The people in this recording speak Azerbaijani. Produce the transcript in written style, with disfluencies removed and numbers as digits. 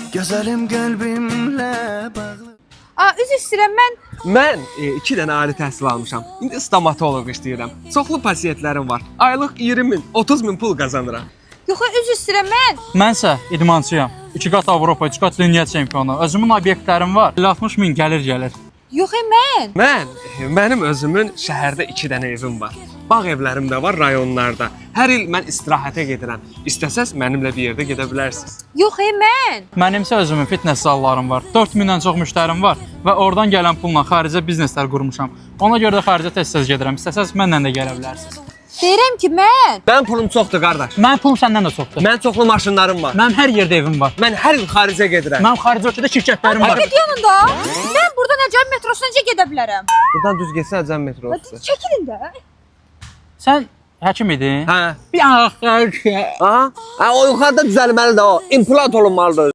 Gözəlim qəlbimlə bağlı. Üzr istəyirəm, Mən 2 dənə ali təhsil almışam. İndi stomatoloq işləyirəm. Çoxlu pasientlərim var. Aylıq 20 min, 30 min pul qazanıram. Yox, üzr istəyirəm, Mənsə idmançıyam. 2 qat Avropa, 3 qat dünya çempionu. Özümün obyektlərim var. 60 min gəlir. Yox, Mənim özümün şəhərdə 2 dənə evim var. Bağ evlərim də var rayonlarda. Hər il mən istirahətə gedirəm. İstəsəz mənimlə bir yerdə gedə bilərsiniz. Yox, Mənimsə özümün fitness zallarım var. 4000-dən çox müştərim var və oradan gələn pulla xaricə bizneslər qurmuşam. Ona görə də xaricə tez-tez gedirəm. İstəsəz mənlə də gələ bilərsiniz. deyirəm ki, Mənim pulum çoxdur qardaş. Mənim pulum səndən də çoxdur. Mənim çoxlu maşınlarım var. Mənim hər yerdə evim var. Mən hər il xaricə gedirəm. Mənim xarici ölkədə şirkətlərim var. Get yanında. Mən buradan Əcəm metrosuna necə gedə bilərəm? Buradan düz getsən Əcəm metrosu. Çəkilin də. Sən həkim idin? Hə. Bir axır ki. Aha. O yuxarıda düzəlməlidir o. İmplant olunmalıdır.